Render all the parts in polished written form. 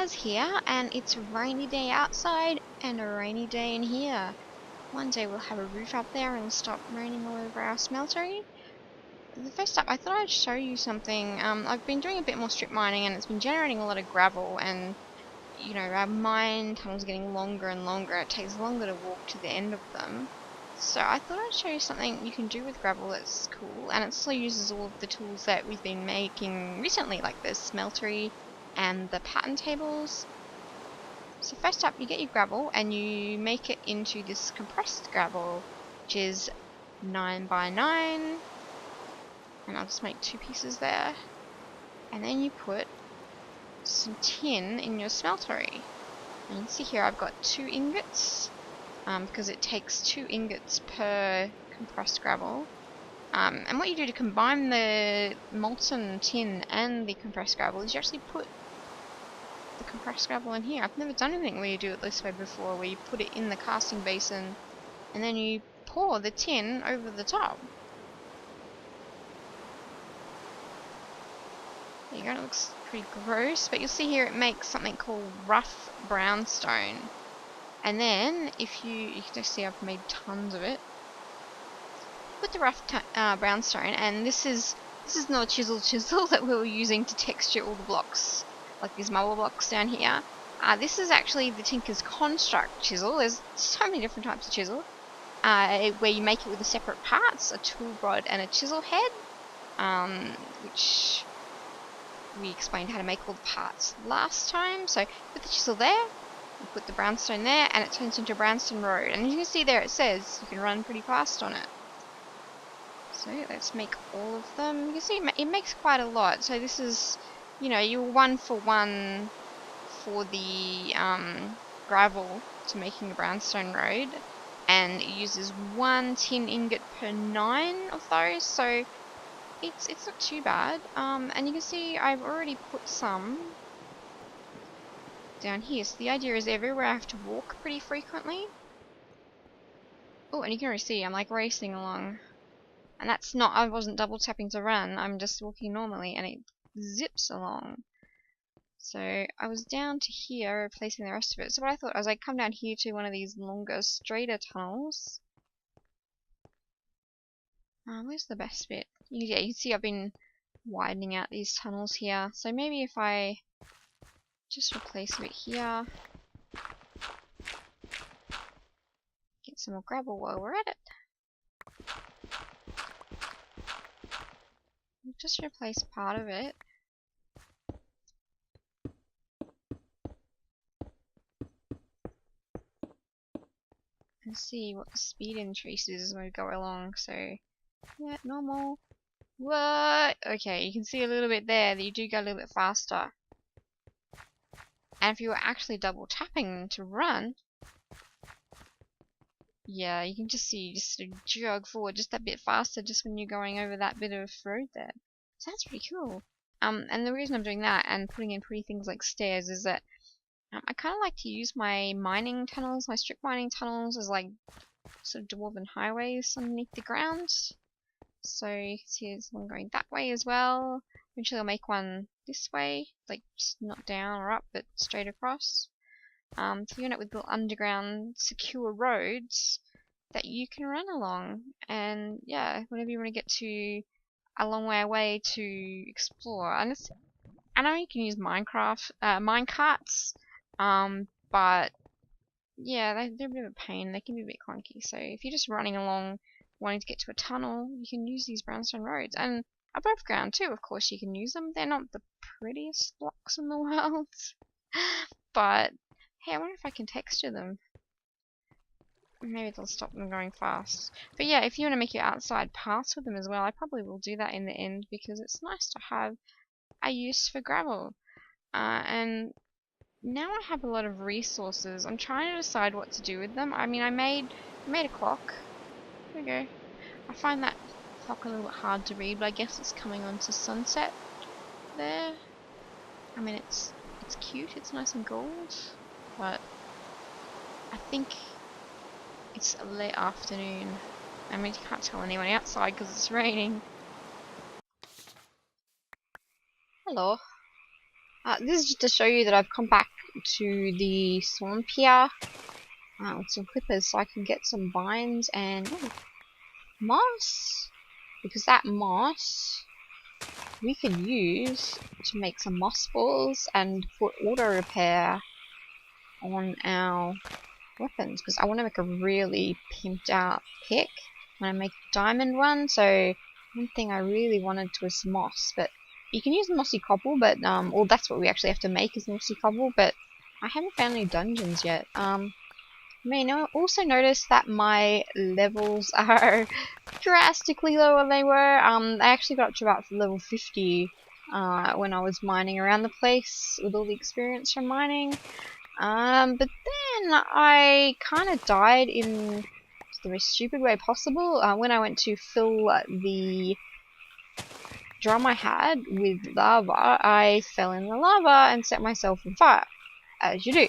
Caz here, and it's a rainy day outside and a rainy day in here. One day we'll have a roof up there and it'll stop raining all over our smeltery. First up, I thought I'd show you something. I've been doing a bit more strip mining and it's been generating a lot of gravel, and you know, our mine tunnels are getting longer and longer. It takes longer to walk to the end of them. So I thought I'd show you something you can do with gravel that's cool, and it still uses all of the tools that we've been making recently, like the smeltery and the pattern tables. So first up, you get your gravel and you make it into this compressed gravel, which is 9 by 9, and I'll just make 2 pieces there. And then you put some tin in your smeltery. And you can see here I've got 2 ingots, because it takes 2 ingots per compressed gravel. And what you do to combine the molten tin and the compressed gravel is you actually put the compressed gravel in here. I've never done anything where you do it this way before, where you put it in the casting basin and then you pour the tin over the top. There you go, it looks pretty gross, but you'll see here it makes something called rough brownstone. And then, if you can just see I've made tons of it. Put the rough brownstone, and this is not a chisel that we were using to texture all the blocks, like these marble blocks down here. This is actually the Tinker's Construct chisel. There's so many different types of chisel, where you make it with the separate parts, a tool rod and a chisel head, which we explained how to make all the parts last time. So put the chisel there, you put the brownstone there, and it turns into a brownstone road. And you can see there it says you can run pretty fast on it. So let's make all of them. You can see it makes quite a lot. So this is, you know, you're 1 for 1 for the gravel to making a brownstone road, and it uses 1 tin ingot per 9 of those. So it's not too bad. And you can see I've already put some down here. So the idea is everywhere I have to walk pretty frequently. Oh, and you can already see I'm like racing along. And that's not, I wasn't double tapping to run, I'm just walking normally and it zips along. So I was down to here replacing the rest of it. So what I thought was I'd come down here to one of these longer, straighter tunnels. Where's the best bit? Yeah, you can see I've been widening out these tunnels here. So maybe if I just replace a bit here. Get some more gravel while we're at it. Just replace part of it. And see what the speed increase is as we go along. So, yeah, normal. What? Okay, you can see a little bit there that you do go a little bit faster. And if you were actually double tapping to run, yeah, you can just see you just sort of jog forward just that bit faster just when you're going over that bit of road there. So that's pretty cool. And the reason I'm doing that and putting in pretty things like stairs is that I kind of like to use my mining tunnels, my strip mining tunnels, as like sort of dwarven highways underneath the ground. So you can see there's one going that way as well. Eventually I'll make one this way, like just not down or up, but straight across. So you end up with little underground secure roads that you can run along. And yeah, whenever you want to get to a long way away to explore. And I know you can use minecarts, but yeah, they're a bit of a pain. They can be a bit clunky. So if you're just running along wanting to get to a tunnel, you can use these brownstone roads. And above ground too, of course, you can use them. They're not the prettiest blocks in the world, but hey, I wonder if I can texture them. Maybe they'll stop them going fast. But yeah, if you want to make your outside paths with them as well, I probably will do that in the end because it's nice to have a use for gravel. And now I have a lot of resources. I'm trying to decide what to do with them. I mean, I made a clock. There we go. I find that clock a little bit hard to read, but I guess it's coming on to sunset there. I mean, it's cute. It's nice and gold, but I think it's late afternoon. I mean, you can't tell anyone outside because it's raining. Hello. This is just to show you that I've come back to the swamp here with some clippers so I can get some vines and moss, because that moss we could use to make some moss balls and put auto repair on our weapons, because I want to make a really pimped out pick when I make a diamond one. So one thing I really wanted was moss, but you can use mossy cobble, but well, that's what we actually have to make is mossy cobble, but I haven't found any dungeons yet. You may also notice that my levels are drastically lower than they were. I actually got up to about level 50 when I was mining around the place with all the experience from mining. But then I kind of died in the most stupid way possible. When I went to fill the drum I had with lava, I fell in the lava and set myself on fire, as you do.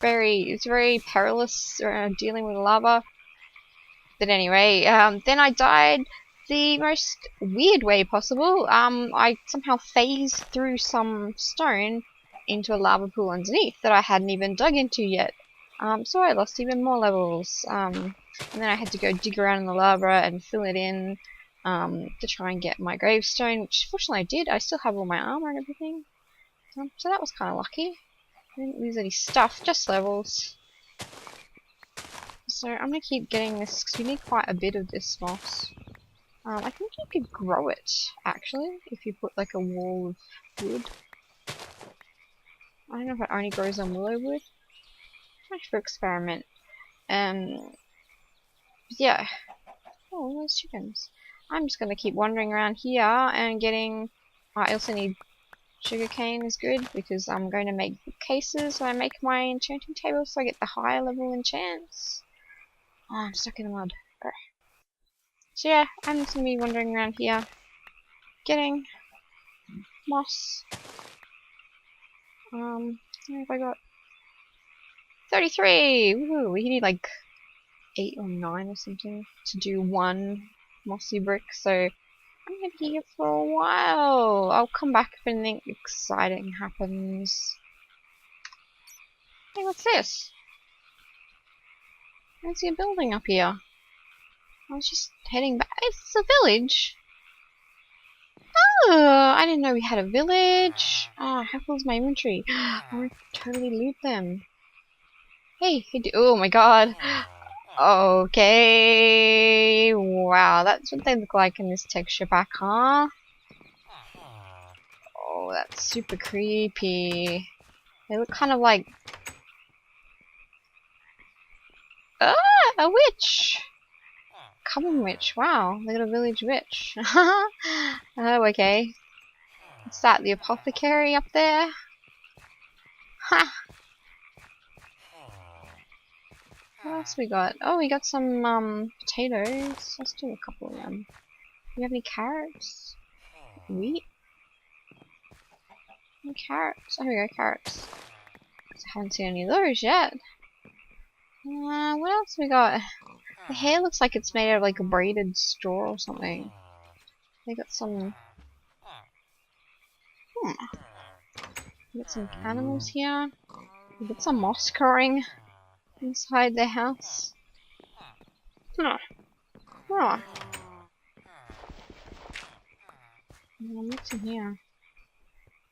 It's very perilous dealing with lava. But anyway, then I died the most weird way possible. I somehow phased through some stone into a lava pool underneath that I hadn't even dug into yet. So I lost even more levels. And then I had to go dig around in the lava and fill it in to try and get my gravestone, which fortunately I did. I still have all my armor and everything. So that was kind of lucky. I didn't lose any stuff, just levels. So I'm gonna keep getting this because we need quite a bit of this moss. I think you could grow it, actually, if you put like a wall of wood. I don't know if it only grows on willow wood. Nice for experiment. Yeah. Oh, those chickens. I'm just gonna keep wandering around here and getting... I also need sugarcane is good because I'm going to make bookcases when I make my enchanting table so I get the higher level enchants. Oh, I'm stuck in the mud. Oh. So yeah, I'm just going to be wandering around here getting moss. What have I got? 33! Woohoo! We need like 8 or 9 or something to do one mossy brick, so I'm gonna be here for a while. I'll come back if anything exciting happens. Hey, what's this? I see a building up here. I was just heading back. It's a village. Oh, I didn't know we had a village. Oh, how full is my inventory? I want to totally loot them. Hey, oh my god. Okay. Wow, that's what they look like in this texture pack, huh? Oh, that's super creepy. They look kind of like... Ah, a witch! Common witch, wow, they got a village witch. Oh, okay. What's that, the apothecary up there? Ha! What else we got? Oh, we got some, potatoes. Let's do a couple of them. Do you have any carrots? Wheat? Any carrots? Oh, here we go, carrots. I haven't seen any of those yet. What else we got? The hair looks like it's made out of like a braided straw or something. They got some... We got some animals here. We got some moss growing inside their house. Huh. Huh. What's in here?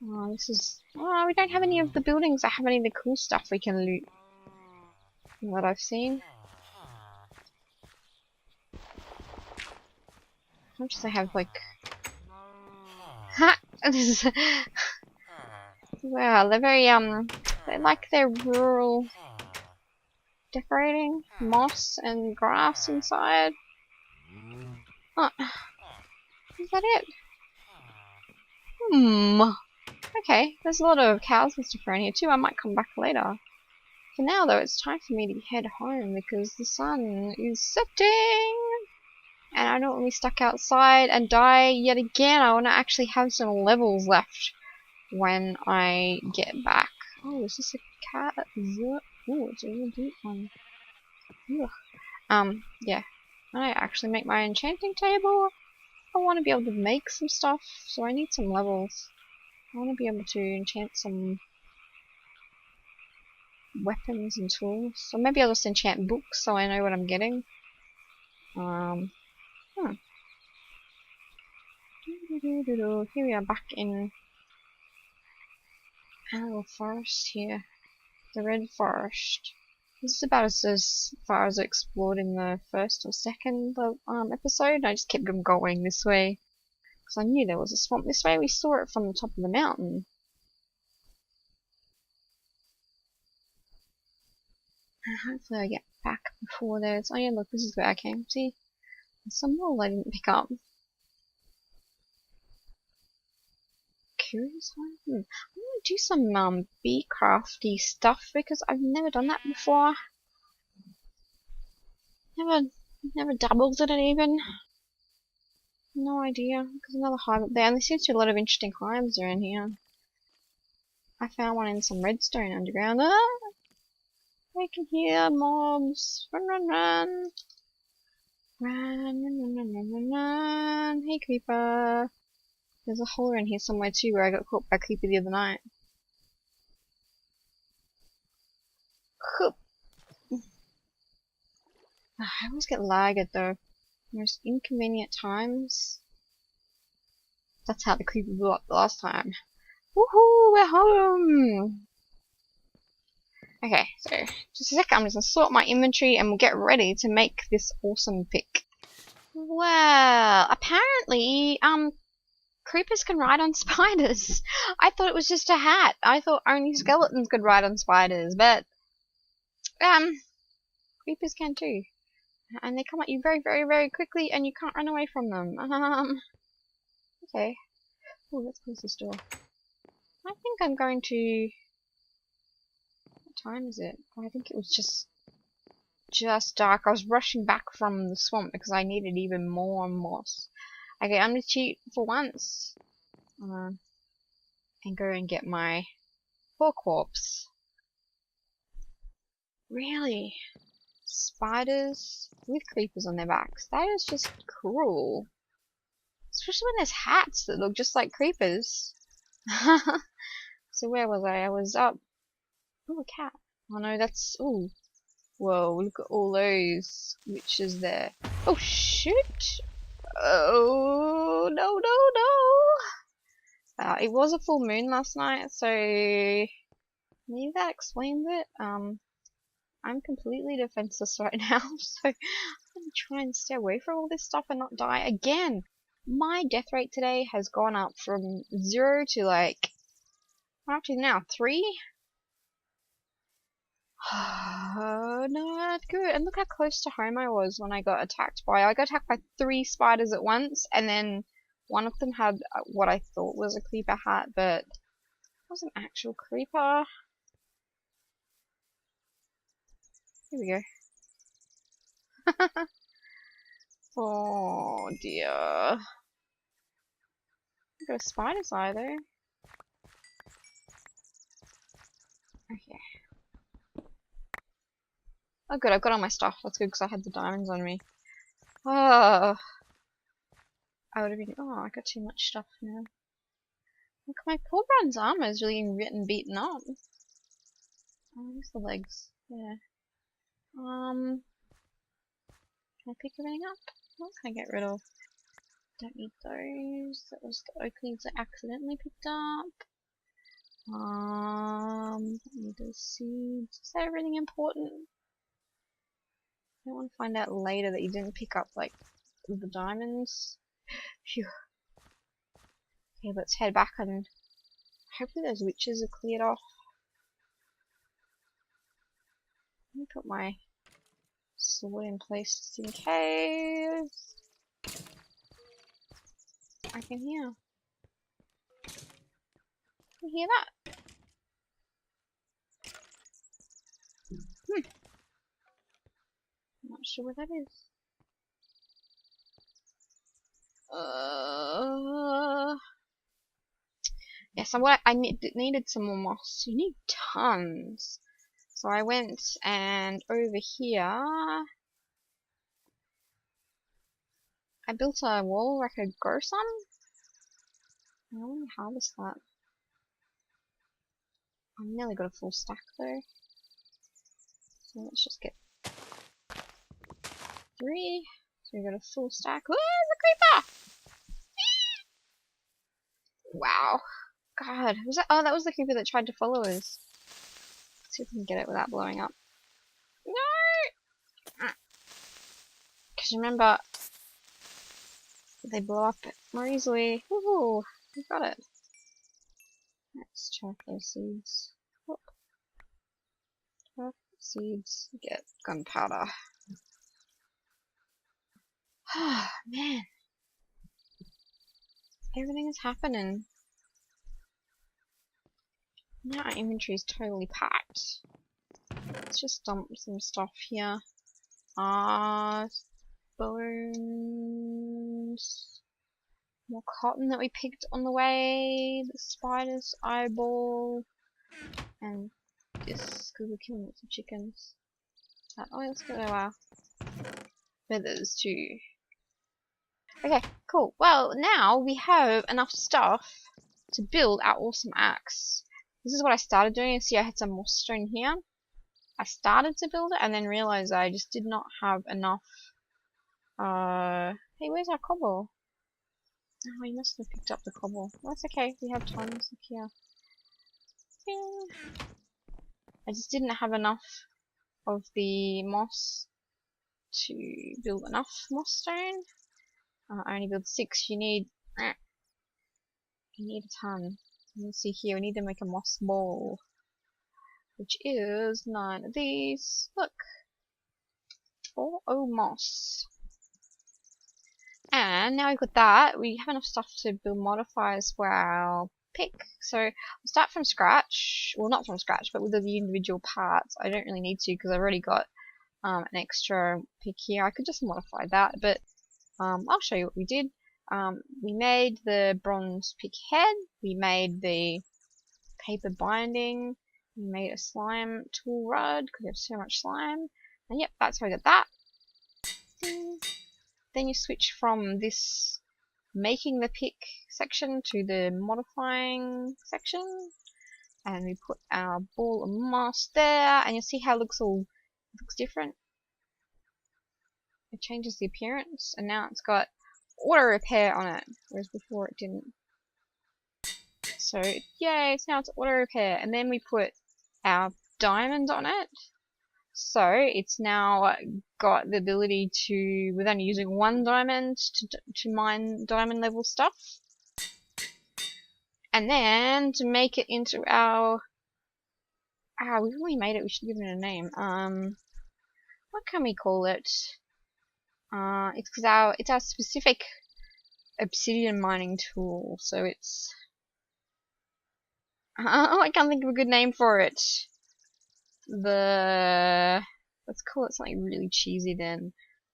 Oh, this is... Oh, we don't have any of the buildings that have any of the cool stuff we can loot. From what I've seen. How much do they have, like... Ha! This is... Wow, they're very, they like their rural decorating. Moss and grass inside. Oh. Is that it? Okay, there's a lot of cows and stuff around here too. I might come back later. For now though, it's time for me to head home because the sun is setting! And I don't want to be stuck outside and die yet again. I want to actually have some levels left when I get back. Oh, is this a cat? Ooh, it's a really deep one. Ugh. Yeah. Can I actually make my enchanting table? I want to be able to make some stuff, so I need some levels. I want to be able to enchant some weapons and tools. So maybe I'll just enchant books so I know what I'm getting. Here we are back in a little forest here. The Red Forest. This is about as far as I explored in the first or second episode. I just kept going this way because I knew there was a swamp this way. We saw it from the top of the mountain. Hopefully I get back before there's... Oh yeah, look, this is where I came. See? There's some wool I didn't pick up. Curious one? I'm gonna do some bee crafty stuff because I've never done that before. Never dabbled in it even. No idea. There's another hive up there, and there seems to be a lot of interesting hives around here. I found one in some redstone underground. Ah! I can hear mobs. Run, run, run. Run, run, run, run, run, run, run. Hey, creeper. There's a hole in here somewhere too where I got caught by a creeper the other night. I always get lagged though. Most inconvenient times. That's how the creeper blew up the last time. Woohoo! We're home! Okay, so just a second, I'm just gonna sort my inventory and we'll get ready to make this awesome pick. Well, apparently, creepers can ride on spiders. I thought it was just a hat. I thought only skeletons could ride on spiders, but creepers can too. And they come at you very, very, very quickly and you can't run away from them. Okay. Oh, let's close this door. I think I'm going to... What time is it? Oh, I think it was just dark. I was rushing back from the swamp because I needed even more moss. Okay, I'm gonna cheat for once. And go and get my pork corpse. Really? Spiders with creepers on their backs. That is just cruel. Especially when there's hats that look just like creepers. So where was I? I was up. Oh, a cat. Oh no, that's... Ooh. Whoa, look at all those witches there. Oh, shoot! Oh, no, no, no! It was a full moon last night, so... maybe that explains it. I'm completely defenseless right now, so I'm gonna try and stay away from all this stuff and not die again. My death rate today has gone up from 0 to like, what up to now, 3? Not good. And look how close to home I was when I got attacked by 3 spiders at once, and then one of them had what I thought was a creeper hat, but it was an actual creeper. Here we go. Oh dear. Got a spider's eye though. Okay. Oh good, I've got all my stuff. That's good because I had the diamonds on me. Oh. I would have been... Oh, I got too much stuff now. Look, my poor brand's armor is really getting beaten up. Oh, there's the legs. Yeah. Can I pick everything up? What can I get rid of? Don't need those. That was the oak leaves I accidentally picked up. Don't need those seeds. Is that everything important? I don't want to find out later that you didn't pick up, like, the diamonds. Phew. Okay, let's head back and hopefully those witches are cleared off. Let me put my sword in place just in case. I can hear. You hear that? I'm not sure what that is. Yeah, so what I needed some more moss. You need tons. So I went and over here. I built a wall where I could grow some. I want to harvest that. I nearly got a full stack though. So let's just get 3. So we got a full stack. Woo, the creeper! Wow. God, was that? Oh, that was the creeper that tried to follow us. Let's see if we can get it without blowing up. No! Because remember, they blow up more easily. Woohoo! We got it. Let's chop those seeds. Oh. Chop seeds. Get gunpowder. Oh, man. Everything is happening. Now our inventory is totally packed. Let's just dump some stuff here. Bones. More cotton that we picked on the way. The spider's eyeball. And this, because we're killing lots of chickens. Oh, let's get our feathers too. Okay, cool. Well, now we have enough stuff to build our awesome axe. This is what I started doing. See, I had some moss stone here. I started to build it and then realized I just did not have enough. Hey, where's our cobble? Oh, we must have picked up the cobble. Well, that's okay. We have tons here. Yeah. I just didn't have enough of the moss to build enough moss stone. I only built 6. You need a ton. Let's see here. We need to make a moss ball, which is 9 of these. Look, 4 moss. And now we've got that, we have enough stuff to build modifiers for our pick. So we'll start from scratch. Well, not from scratch, but with the individual parts. I don't really need to because I've already got an extra pick here. I could just modify that, but I'll show you what we did. We made the bronze pick head. We made the paper binding. We made a slime tool rod because we have so much slime. And yep, that's how I got that. Then you switch from this making the pick section to the modifying section, and we put our ball of moss there, and you'll see how it looks different. It changes the appearance, and now it's got auto repair on it, whereas before it didn't. So yay, so now it's auto repair, and then we put our diamond on it. So it's now got the ability to, with only using 1 diamond, to mine diamond level stuff. And then to make it into our, we've already made it, we should give it a name. What can we call it? It's because it's our specific obsidian mining tool. So it's, I can't think of a good name for it. Let's call it something really cheesy then.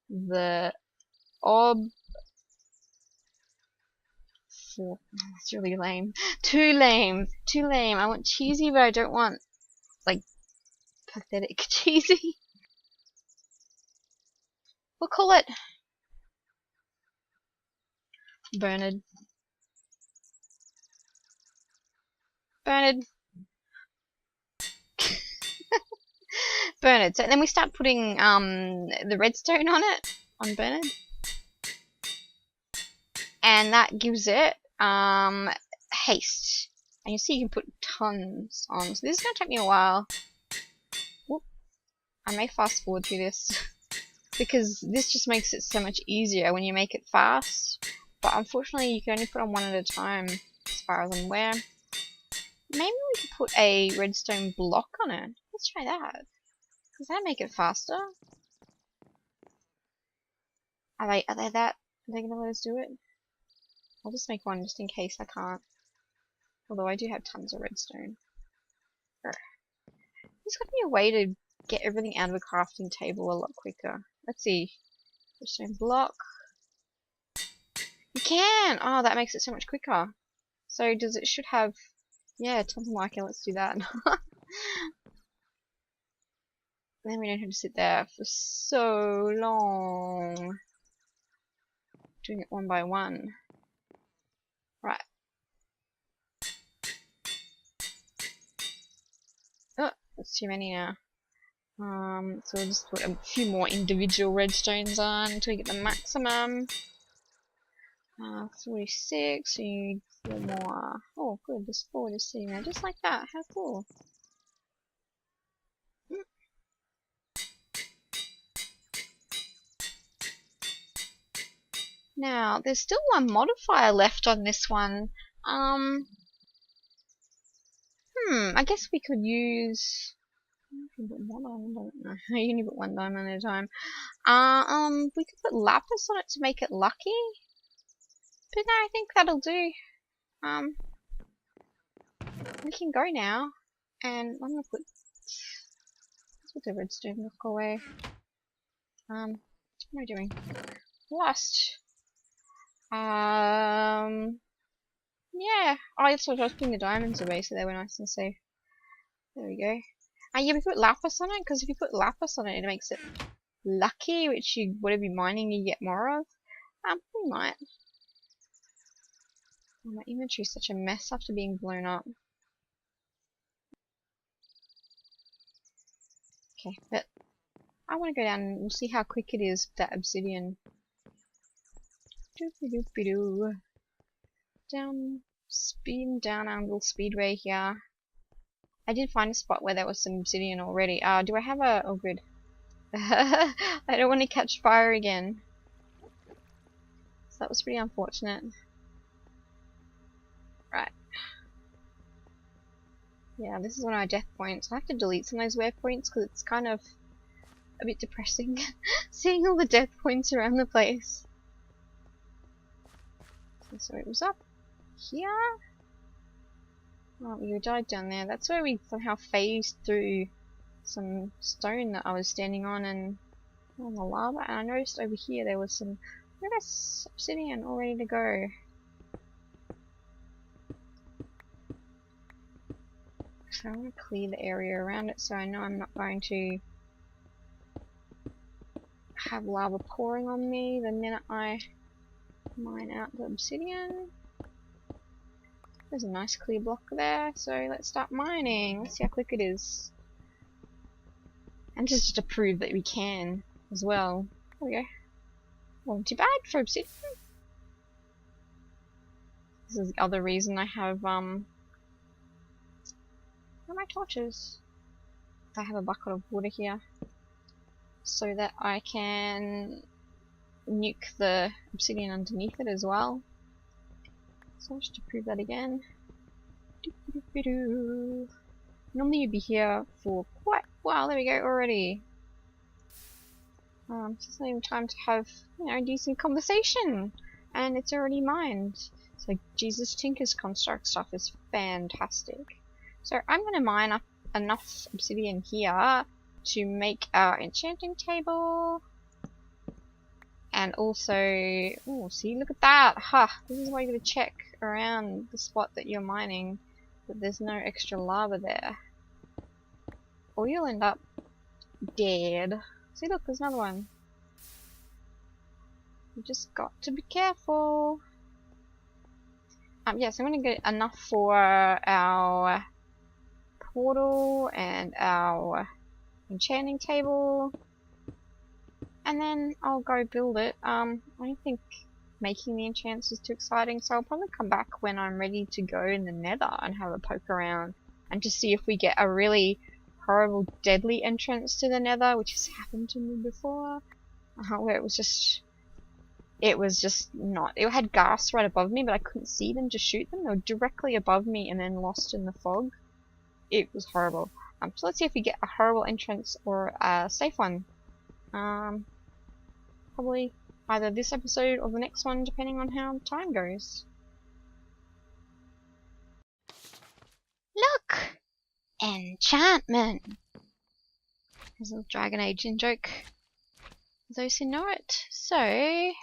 That's really lame. Too lame. I want cheesy, but I don't want, like, pathetic cheesy. We'll call it Bernard. Bernard. So then we start putting the redstone on it, on Bernard, and that gives it haste. And you see you can put tons on. So this is gonna take me a while. Whoop. I may fast forward through this because this just makes it so much easier when you make it fast. But unfortunately, you can only put on 1 at a time, as far as I'm aware. Maybe we could put a redstone block on it. Let's try that. Does that make it faster? Are they gonna let us do it? I'll just make 1 just in case I can't. Although I do have tons of redstone. There's gotta be a way to get everything out of a crafting table a lot quicker. Let's see. Redstone block. You can! Oh, that makes it so much quicker. So it should have, yeah, tons of mica. Let's do that. Then we don't have to sit there for so long. doing it one by one. Right. Oh, that's too many now. So we'll just put a few more individual redstones on until we get the maximum. 46, so you need 4 more. Oh, good, there's 4 just sitting there, just like that. How cool. Now, there's still one modifier left on this one. I guess we could use. You can put one diamond on it. No, you can put 1 diamond at a time. We could put lapis on it to make it lucky. But no, I think that'll do. We can go now, and I'm gonna put. Let's put the redstone block away. What am I doing? Lost. Yeah. Oh, that's what I was putting the diamonds away, so they were nice and safe. There we go. Yeah, we put lapis on it, because if you put lapis on it, it makes it lucky, which you, whatever you're mining, you get more of. We might. Oh, my inventory's such a mess after being blown up. Okay, but I want to go down and we'll see how quick it is with that obsidian. Doopy-doopy-doo. Down our little speedway here. I did find a spot where there was some obsidian already. Do I have a... Oh, good. I don't want to catch fire again. So that was pretty unfortunate. Right. Yeah, this is one of our death points. I have to delete some of those waypoints because it's kind of a bit depressing seeing all the death points around the place. So it was up here. Oh, you died down there. That's where we somehow phased through some stone that I was standing on and on the lava. And I noticed over here there was some obsidian all ready to go. So I want to clear the area around it so I know I'm not going to have lava pouring on me the minute I mine out the obsidian. There's a nice clear block there, so let's start mining. Let's see how quick it is. And just to prove that we can as well. There we go. Wasn't too bad for obsidian. This is the other reason I have where are my torches? I have a bucket of water here so that I can nuke the obsidian underneath it as well. So just to prove that again. Normally you'd be here for quite a while. There we go already. It's not even time to have, you know, decent conversation, and it's already mined. So Jesus Tinker's construct stuff is fantastic. So I'm gonna mine up enough obsidian here to make our enchanting table. And also, oh, see, look at that! Ha! This is why you gotta check around the spot that you're mining that there's no extra lava there. Or you'll end up dead. See, look, there's another one. You just got to be careful. Yes, I'm gonna get enough for our portal and our enchanting table. And then I'll go build it. I don't think making the enchants is too exciting, so I'll probably come back when I'm ready to go in the Nether and have a poke around and just see if we get a really horrible, deadly entrance to the Nether, which has happened to me before, where it was just not. It had ghasts right above me, but I couldn't see them to shoot them. They were directly above me and then lost in the fog. It was horrible. So let's see if we get a horrible entrance or a safe one. Probably either this episode or the next one, depending on how time goes. Look! Enchantment! There's a little Dragon Age in joke. For those who know it. So, what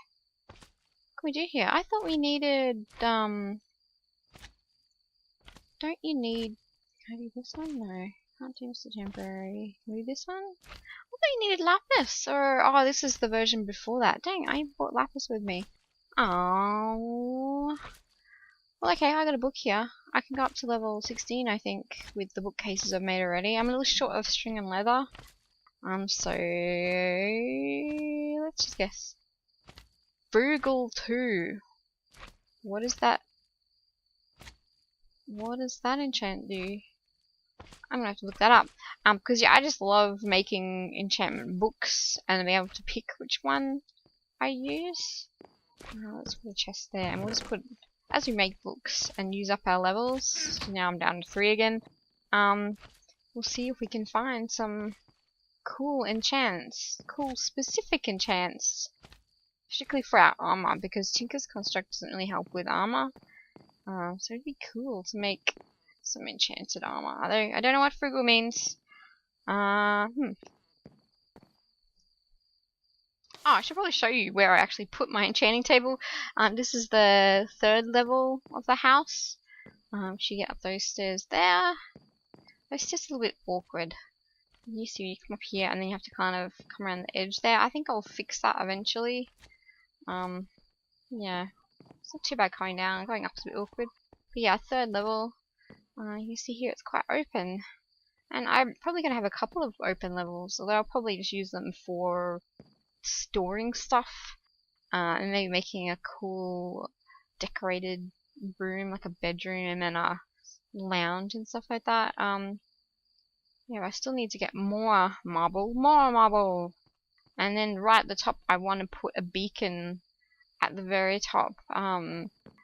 can we do here? I thought we needed, don't you need, can I do this one? No. Can't do Mr. Temporary. Can we do this one? I thought you needed lapis, or, oh, this is the version before that. Dang, I brought lapis with me. Oh. Well, okay, I got a book here. I can go up to level 16, I think, with the bookcases I've made already. I'm a little short of string and leather. So let's just guess. Frugal 2. What is that? What does that enchant do? I'm gonna have to look that up. Because yeah, I just love making enchantment books and being able to pick which one I use. Let's put a chest there, and we'll just put, as we make books and use up our levels. So now I'm down to 3 again. We'll see if we can find some cool enchants, cool specific enchants, particularly for our armor, because Tinker's Construct doesn't really help with armor. So it'd be cool to make some enchanted armor. Although I don't know what frugal means. Oh, I should probably show you where I actually put my enchanting table. This is the 3rd level of the house. You get up those stairs there. It's just a little bit awkward. You see, you come up here and then you have to kind of come around the edge there. I think I'll fix that eventually. Yeah. It's not too bad going down. Going up is a bit awkward. But yeah, 3rd level. You see here it's quite open. And I'm probably going to have a couple of open levels, although I'll probably just use them for storing stuff. And maybe making a cool decorated room, like a bedroom and a lounge and stuff like that. Yeah, I still need to get more marble. And then right at the top I want to put a beacon at the very top.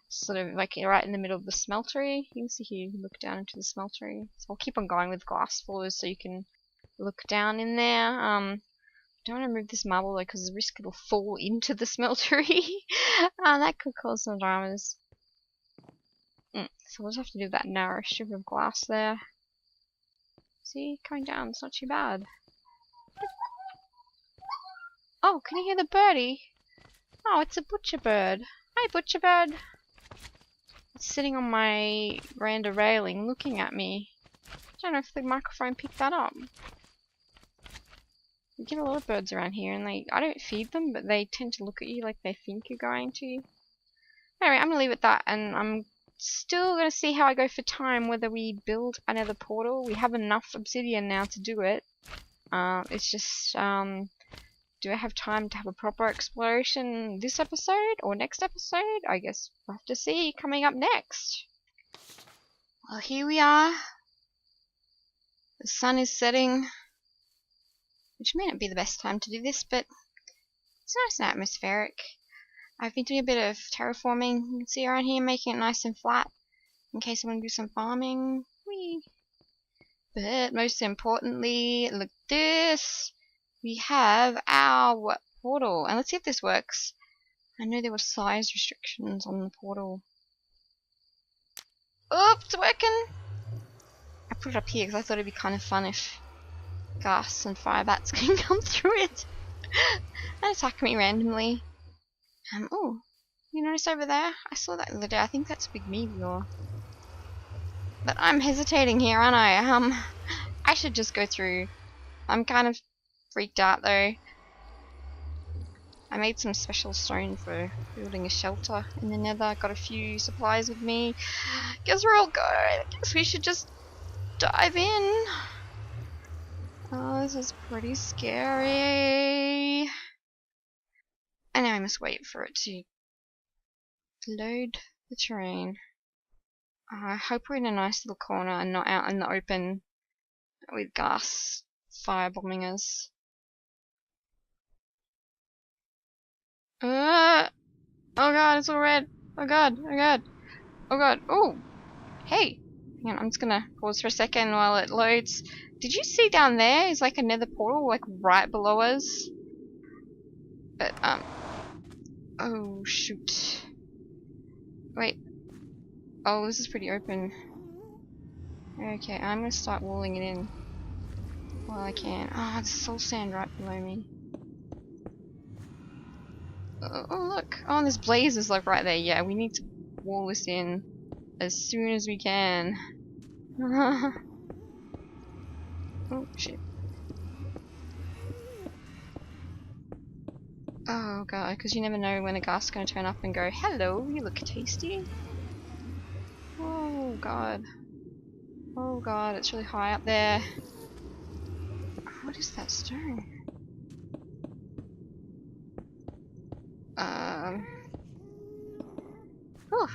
Sort of like right in the middle of the smeltery. You can see here, you can look down into the smeltery. So I'll keep on going with glass floors so you can look down in there. Don't want to remove this marble though, because the risk it'll fall into the smeltery. That could cause some dramas. So we'll just have to do that narrow strip of glass there. See, coming down, it's not too bad. Oh, can you hear the birdie? Oh, it's a butcher bird. Hi, butcher bird. It's sitting on my veranda railing looking at me. I don't know if the microphone picked that up. We get a lot of birds around here, and I don't feed them, but they tend to look at you like they think you're going to. Anyway, I'm going to leave it at that, and I'm still going to see how I go for time, whether we build another portal. We have enough obsidian now to do it. It's just, do I have time to have a proper exploration this episode or next episode? I guess we'll have to see coming up next. Well, here we are. The sun is setting, which may not be the best time to do this, but it's nice and atmospheric. I've been doing a bit of terraforming, you can see around here, making it nice and flat, in case I want to do some farming. Whee! But most importantly, look at this! We have our portal, and let's see if this works. I know there were size restrictions on the portal. Oh, it's working! I put it up here because I thought it'd be kind of fun if ghasts and fire bats can come through it and attack me randomly. Oh, you notice over there? I saw that the other day. I think that's a big meteor. But I'm hesitating here, aren't I? I should just go through. I'm kind of freaked out though. I made some special stone for building a shelter in the Nether. Got a few supplies with me. Guess we're all good. Guess we should just dive in. Oh, this is pretty scary. And now I must wait for it to load the terrain. I hope we're in a nice little corner and not out in the open with gas firebombing us. Oh god, it's all red. Oh god, oh god. Oh god, oh! Hey! Hang on, I'm just gonna pause for a second while it loads. Did you see down there is like another portal, like right below us? But, oh shoot. Wait. Oh, this is pretty open. Okay, I'm gonna start walling it in while I can. Oh, it's soul sand right below me. Oh look! Oh, and this blaze is like right there. Yeah, we need to wall this in as soon as we can. Oh shit. Oh god, because you never know when a ghast's going to turn up and go, hello, you look tasty. Oh god. Oh god, it's really high up there. What is that stone? Whew.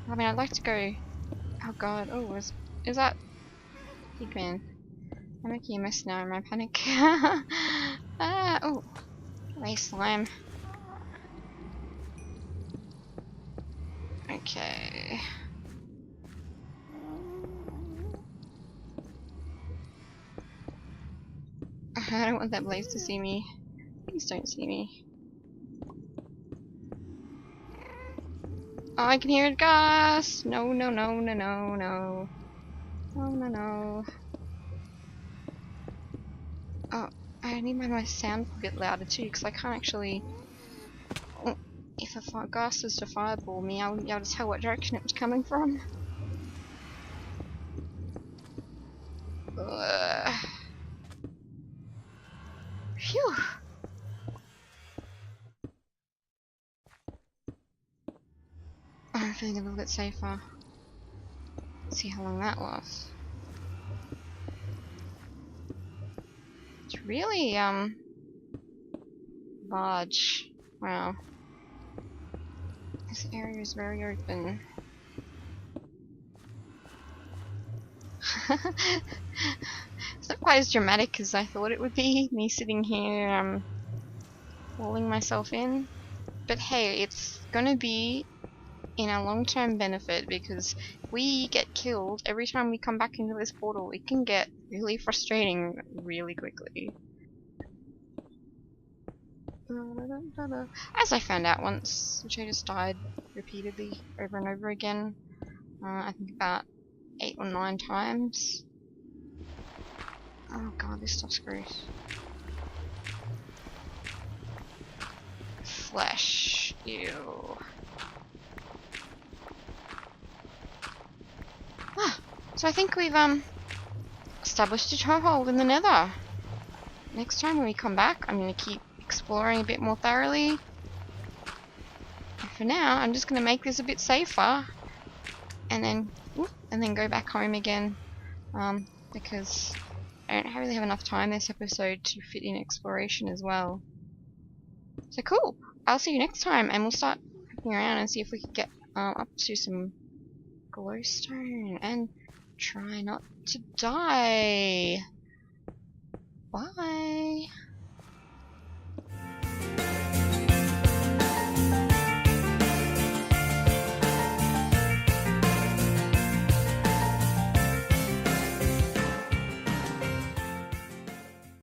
I mean, I'd like to go... Oh god, oh, is that... Pigman? I'm making a mess now in my panic. Oh. Away, slime. Okay. I don't want that blaze to see me. Please don't see me. Oh, I can hear it, gas! No, no, no, no, no, no. No, no, no. Oh, I need my sound a bit louder too, because I can't actually... Oh, if a gas was to fireball me, I wouldn't be able to tell what direction it was coming from. Phew! I'm feeling a little bit safer. Let's see how long that lasts. It's really, large. Wow. This area is very open. It's not quite as dramatic as I thought it would be, me sitting here, walling myself in. But hey, it's gonna be in our long-term benefit, because if we get killed every time we come back into this portal, it can get really frustrating really quickly. As I found out once, which I just died repeatedly over and over again. I think about 8 or 9 times. Oh god, this stuff's gross. Flesh. Ew. Ah, so I think we've established a toehold in the Nether. Next time when we come back, I'm going to keep exploring a bit more thoroughly. And for now, I'm just going to make this a bit safer, and then go back home again, because I don't really have enough time this episode to fit in exploration as well. So cool! I'll see you next time, and we'll start looking around and see if we can get up to some glowstone and try not to die. Bye!